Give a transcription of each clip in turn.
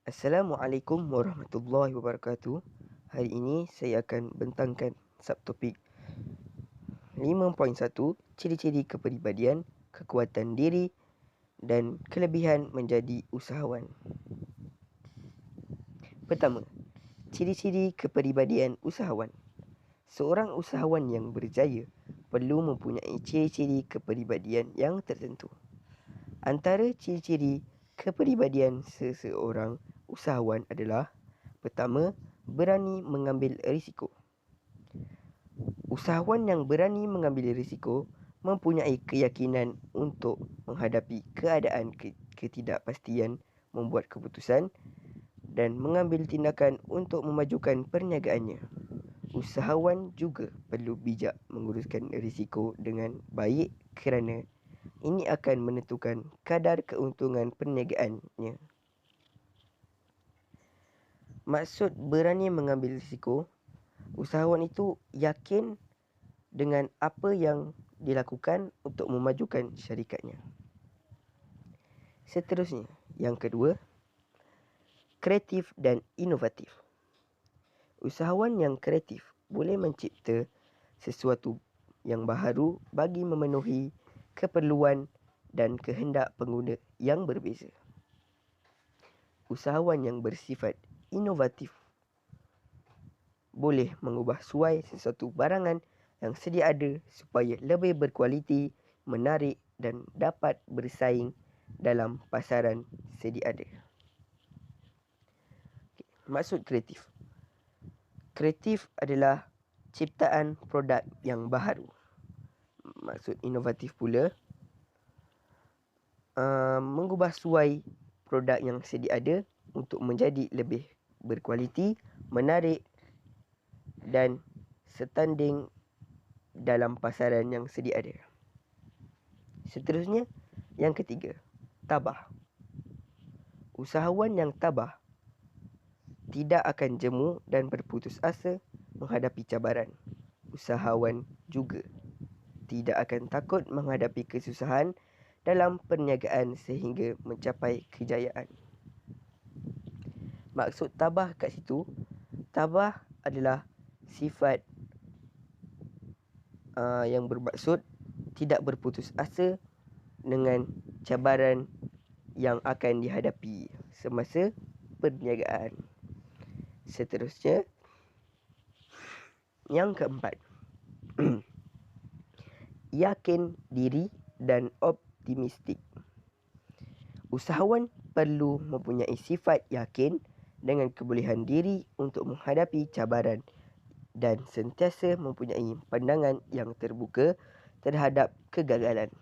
Assalamualaikum warahmatullahi wabarakatuh. Hari ini saya akan bentangkan subtopik 5.1 ciri-ciri kepribadian, kekuatan diri dan kelebihan menjadi usahawan. Pertama, ciri-ciri kepribadian usahawan. Seorang usahawan yang berjaya perlu mempunyai ciri-ciri kepribadian yang tertentu. Antara ciri-ciri kepribadian seseorang usahawan adalah: pertama, berani mengambil risiko. Usahawan yang berani mengambil risiko mempunyai keyakinan untuk menghadapi keadaan ketidakpastian, membuat keputusan dan mengambil tindakan untuk memajukan perniagaannya. Usahawan juga perlu bijak menguruskan risiko dengan baik kerana ini akan menentukan kadar keuntungan perniagaannya. Maksud berani mengambil risiko, usahawan itu yakin dengan apa yang dilakukan untuk memajukan syarikatnya. Seterusnya, yang kedua, kreatif dan inovatif. Usahawan yang kreatif boleh mencipta sesuatu yang baharu bagi memenuhi keperluan dan kehendak pengguna yang berbeza. Usahawan yang bersifat inovatif boleh mengubah suai sesuatu barangan yang sedia ada supaya lebih berkualiti, menarik dan dapat bersaing dalam pasaran sedia ada. Maksud kreatif. Kreatif adalah ciptaan produk yang baharu. Maksud inovatif pula, mengubah suai produk yang sedia ada untuk menjadi lebih berkualiti, menarik dan setanding dalam pasaran yang sedia ada. Seterusnya, yang ketiga, tabah. Usahawan yang tabah tidak akan jemu dan berputus asa menghadapi cabaran. Usahawan juga tidak akan takut menghadapi kesusahan dalam perniagaan sehingga mencapai kejayaan. Maksud tabah kat situ, tabah adalah sifat yang bermaksud tidak berputus asa dengan cabaran yang akan dihadapi semasa perniagaan. Seterusnya, yang keempat, yakin diri dan optimistik. Usahawan perlu mempunyai sifat yakin dengan kebolehan diri untuk menghadapi cabaran dan sentiasa mempunyai pandangan yang terbuka terhadap kegagalan.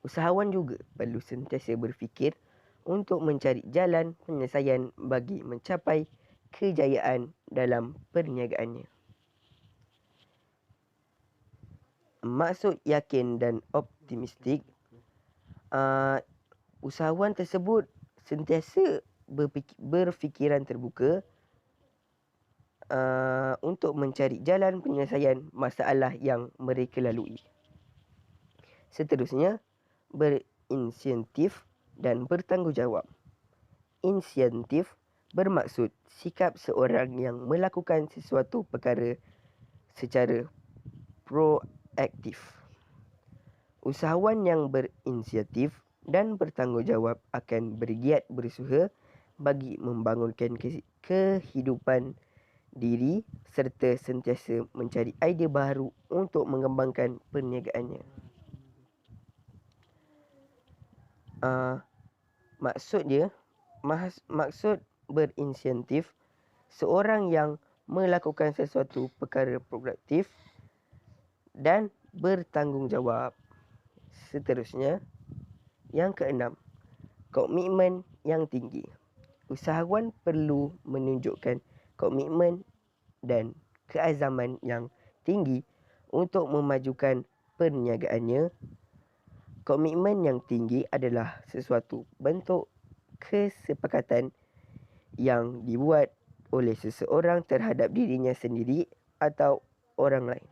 Usahawan juga perlu sentiasa berfikir untuk mencari jalan penyelesaian bagi mencapai kejayaan dalam perniagaannya. Maksud yakin dan optimistik, usahawan tersebut sentiasa berfikiran terbuka untuk mencari jalan penyelesaian masalah yang mereka lalui. Seterusnya, berinisiatif dan bertanggungjawab. Inisiatif bermaksud sikap seorang yang melakukan sesuatu perkara secara proaktif. Usahawan yang berinisiatif dan bertanggungjawab akan bergiat berusaha bagi membangunkan kehidupan diri serta sentiasa mencari idea baharu untuk mengembangkan perniagaannya. Maksud berinisiatif, seorang yang melakukan sesuatu perkara produktif dan bertanggungjawab. Seterusnya, yang keenam, komitmen yang tinggi. Usahawan perlu menunjukkan komitmen dan keazaman yang tinggi untuk memajukan perniagaannya. Komitmen yang tinggi adalah sesuatu bentuk kesepakatan yang dibuat oleh seseorang terhadap dirinya sendiri atau orang lain.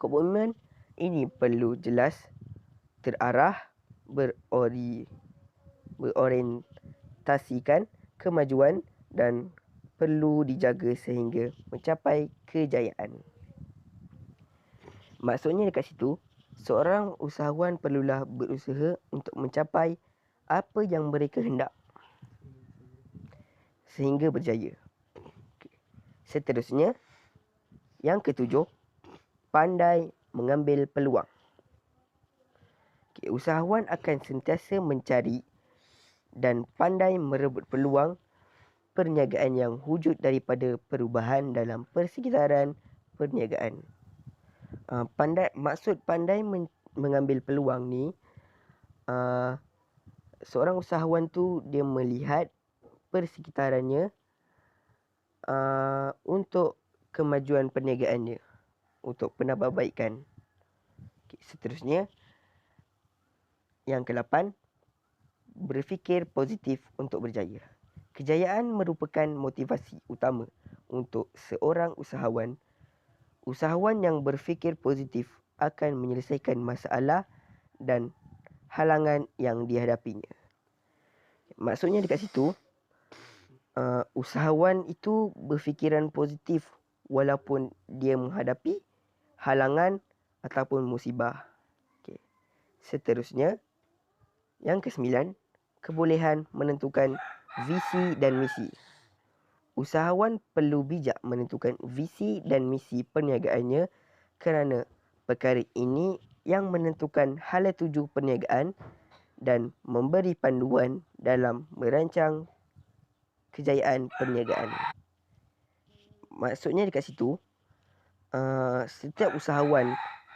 Komitmen ini perlu jelas, terarah, berorientasikan kemajuan dan perlu dijaga sehingga mencapai kejayaan. Maksudnya dekat situ, seorang usahawan perlulah berusaha untuk mencapai apa yang mereka hendak sehingga berjaya. Seterusnya, yang ketujuh, pandai mengambil peluang. Usahawan akan sentiasa mencari dan pandai merebut peluang perniagaan yang wujud daripada perubahan dalam persekitaran perniagaan. Maksud pandai mengambil peluang ni, seorang usahawan tu dia melihat persekitarannya untuk kemajuan perniagaannya, untuk penambahbaikan. Seterusnya, yang ke-8, berfikir positif untuk berjaya. Kejayaan merupakan motivasi utama untuk seorang usahawan. Usahawan yang berfikir positif akan menyelesaikan masalah dan halangan yang dihadapinya. Maksudnya dekat situ, usahawan itu berfikiran positif walaupun dia menghadapi halangan ataupun musibah. Seterusnya, yang ke-9, kebolehan menentukan visi dan misi. Usahawan perlu bijak menentukan visi dan misi perniagaannya kerana perkara ini yang menentukan hala tuju perniagaan dan memberi panduan dalam merancang kejayaan perniagaan. Maksudnya dekat situ, setiap usahawan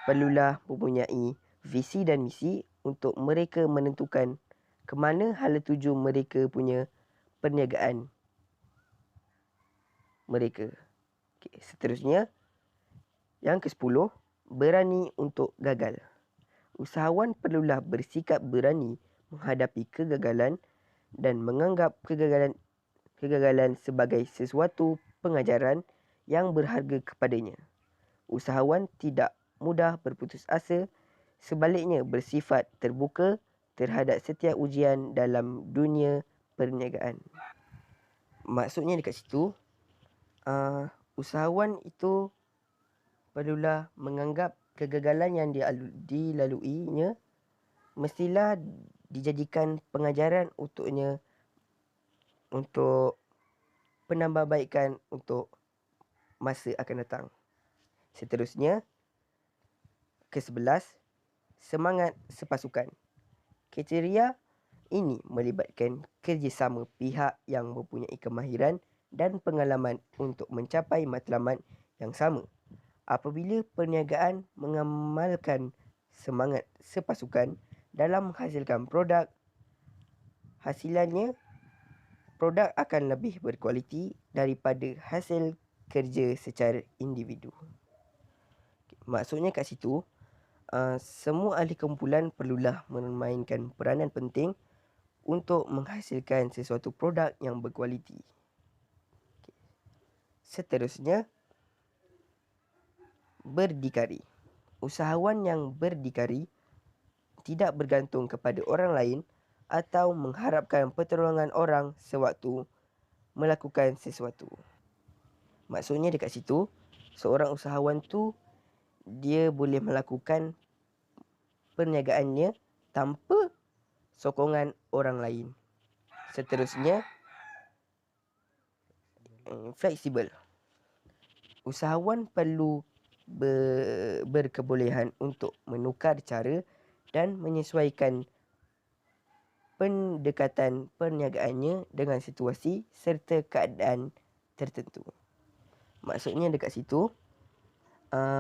perlulah mempunyai visi dan misi untuk mereka menentukan ke mana hala tuju mereka punya perniagaan mereka. Seterusnya, yang ke-10, berani untuk gagal. Usahawan perlulah bersikap berani menghadapi kegagalan dan menganggap kegagalan sebagai sesuatu pengajaran yang berharga kepadanya. Usahawan tidak mudah berputus asa, sebaliknya bersifat terbuka terhadap setiap ujian dalam dunia perniagaan. Maksudnya dekat situ, usahawan itu perlulah menganggap kegagalan yang dilaluinya mestilah dijadikan pengajaran untuknya, untuk penambahbaikan untuk masa akan datang. Seterusnya, ke-11, semangat sepasukan. Kriteria ini melibatkan kerjasama pihak yang mempunyai kemahiran dan pengalaman untuk mencapai matlamat yang sama. Apabila perniagaan mengamalkan semangat sepasukan dalam menghasilkan produk, hasilannya produk akan lebih berkualiti daripada hasil kerja secara individu. Maksudnya kat situ, semua ahli kumpulan perlulah memainkan peranan penting untuk menghasilkan sesuatu produk yang berkualiti. Seterusnya, berdikari. Usahawan yang berdikari tidak bergantung kepada orang lain atau mengharapkan pertolongan orang sewaktu melakukan sesuatu. Maksudnya dekat situ, seorang usahawan tu dia boleh melakukan perniagaannya tanpa sokongan orang lain. Seterusnya, fleksibel. Usahawan perlu berkebolehan untuk menukar cara dan menyesuaikan pendekatan perniagaannya dengan situasi serta keadaan tertentu. Maksudnya dekat situ,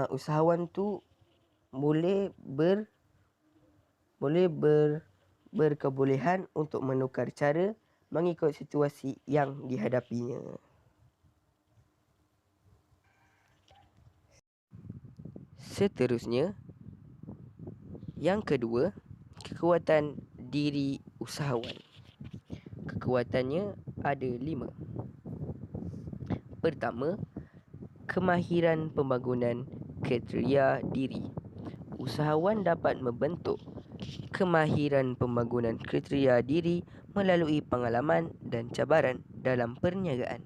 usahawan tu boleh berkebolehan untuk menukar cara mengikut situasi yang dihadapinya. Seterusnya, yang kedua, kekuatan diri usahawan. Kekuatannya ada 5. Pertama, kemahiran pembangunan kriteria diri. Usahawan dapat membentuk kemahiran pembangunan kriteria diri melalui pengalaman dan cabaran dalam perniagaan.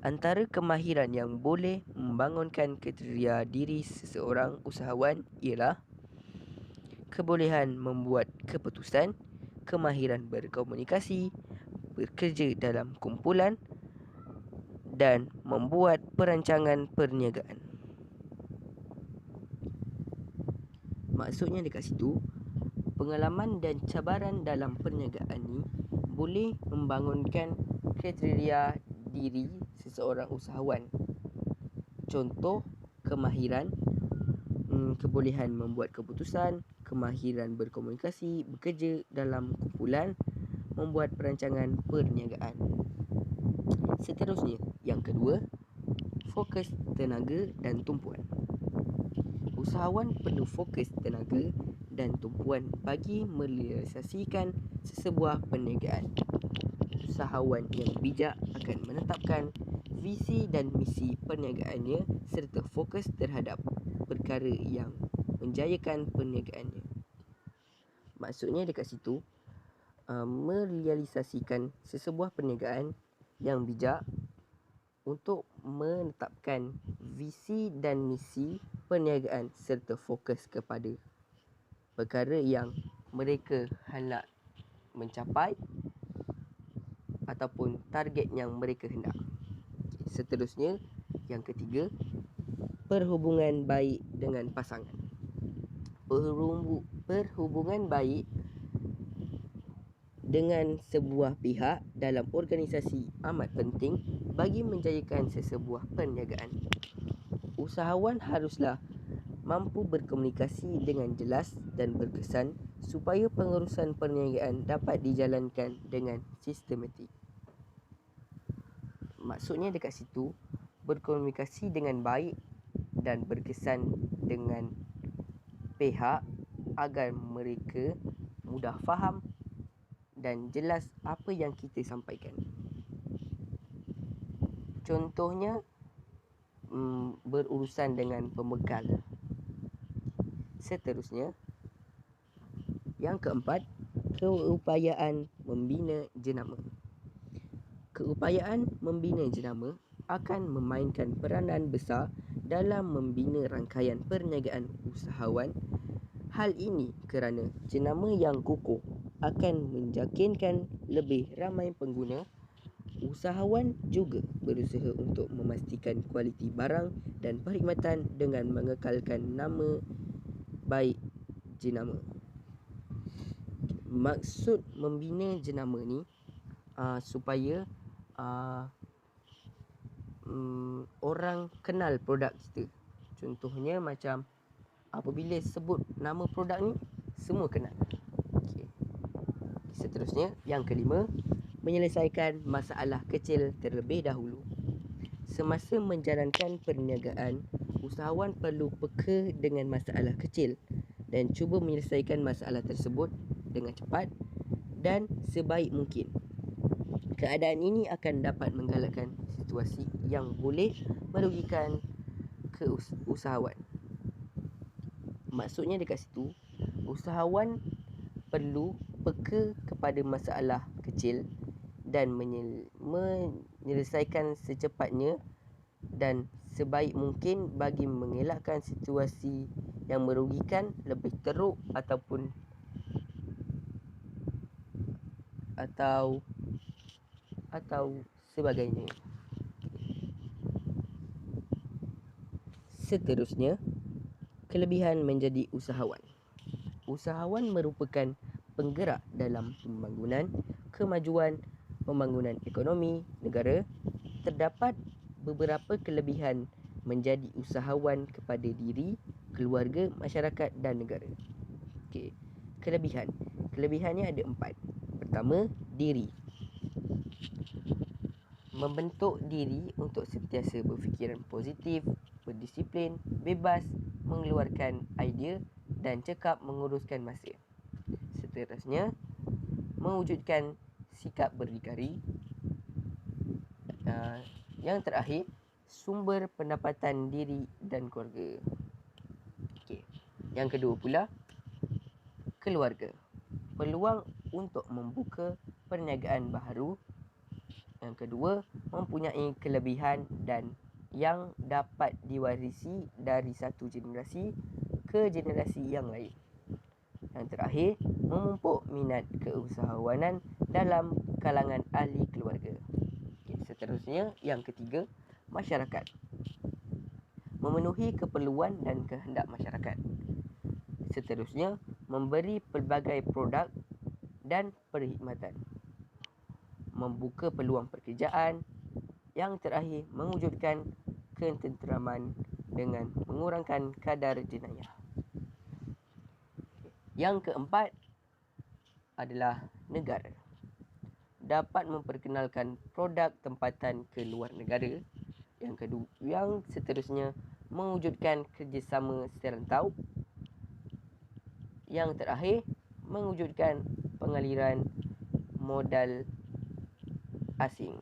Antara kemahiran yang boleh membangunkan kriteria diri seseorang usahawan ialah kebolehan membuat keputusan, kemahiran berkomunikasi, bekerja dalam kumpulan dan membuat perancangan perniagaan. Maksudnya dekat situ, pengalaman dan cabaran dalam perniagaan ni boleh membangunkan kriteria diri seseorang usahawan. Contoh, kemahiran, kebolehan membuat keputusan, kemahiran berkomunikasi, bekerja dalam kumpulan, membuat perancangan perniagaan. Seterusnya, yang kedua, fokus tenaga dan tumpuan. Usahawan perlu fokus tenaga dan tumpuan bagi merealisasikan sesebuah perniagaan. Usahawan yang bijak akan menetapkan visi dan misi perniagaannya serta fokus terhadap perkara yang menjayakan perniagaannya. Maksudnya dekat situ, merealisasikan sesebuah perniagaan yang bijak untuk menetapkan visi dan misi perniagaan serta fokus kepada perkara yang mereka hendak mencapai ataupun target yang mereka hendak. Seterusnya, yang ketiga, perhubungan baik dengan pasangan. Perhubungan baik dengan sebuah pihak dalam organisasi amat penting bagi menjayakan sesebuah perniagaan. Usahawan haruslah mampu berkomunikasi dengan jelas dan berkesan supaya pengurusan perniagaan dapat dijalankan dengan sistematik. Maksudnya dekat situ, berkomunikasi dengan baik dan berkesan dengan pihak agar mereka mudah faham dan jelas apa yang kita sampaikan. Contohnya, berurusan dengan pembekal. Seterusnya, yang keempat, keupayaan membina jenama. Keupayaan membina jenama akan memainkan peranan besar dalam membina rangkaian perniagaan usahawan. Hal ini kerana jenama yang kukuh akan menjakinkan lebih ramai pengguna. Usahawan juga berusaha untuk memastikan kualiti barang dan perkhidmatan dengan mengekalkan nama baik jenama. Maksud membina jenama ni supaya orang kenal produk kita. Contohnya macam apabila sebut nama produk ni, semua kenal. Okay. Seterusnya, yang kelima, menyelesaikan masalah kecil terlebih dahulu. Semasa menjalankan perniagaan, usahawan perlu peka dengan masalah kecil dan cuba menyelesaikan masalah tersebut dengan cepat dan sebaik mungkin. Keadaan ini akan dapat menggalakkan situasi yang boleh merugikan usahawan. Maksudnya dekat situ, usahawan perlu peka kepada masalah kecil dan menyelesaikan secepatnya dan sebaik mungkin bagi mengelakkan situasi yang merugikan, lebih teruk ataupun sebagainya. Seterusnya, kelebihan menjadi usahawan. Usahawan merupakan penggerak dalam kemajuan pembangunan ekonomi negara. Terdapat beberapa kelebihan menjadi usahawan kepada diri, keluarga, masyarakat dan negara. Okey. Kelebihannya ada 4. Pertama, diri. Membentuk diri untuk sentiasa berfikiran positif, berdisiplin, bebas, mengeluarkan idea dan cekap menguruskan masa. Seterusnya, mewujudkan sikap berdikari. Yang terakhir, sumber pendapatan diri dan keluarga. Okey. Yang kedua pula, keluarga. peluang untuk membuka perniagaan baharu. Yang kedua, mempunyai kelebihan dan yang dapat diwarisi dari satu generasi ke generasi yang lain. Yang terakhir, memupuk minat keusahawanan dalam kalangan ahli keluarga. Seterusnya, yang ketiga, masyarakat. Memenuhi keperluan dan kehendak masyarakat. Seterusnya, memberi pelbagai produk dan perkhidmatan. Membuka peluang pekerjaan. Yang terakhir, mewujudkan ketenteraman dengan mengurangkan kadar jenayah. Yang keempat adalah negara. Dapat memperkenalkan produk tempatan ke luar negara. Yang seterusnya, mewujudkan kerjasama serantau. Yang terakhir, mewujudkan pengaliran modal asing.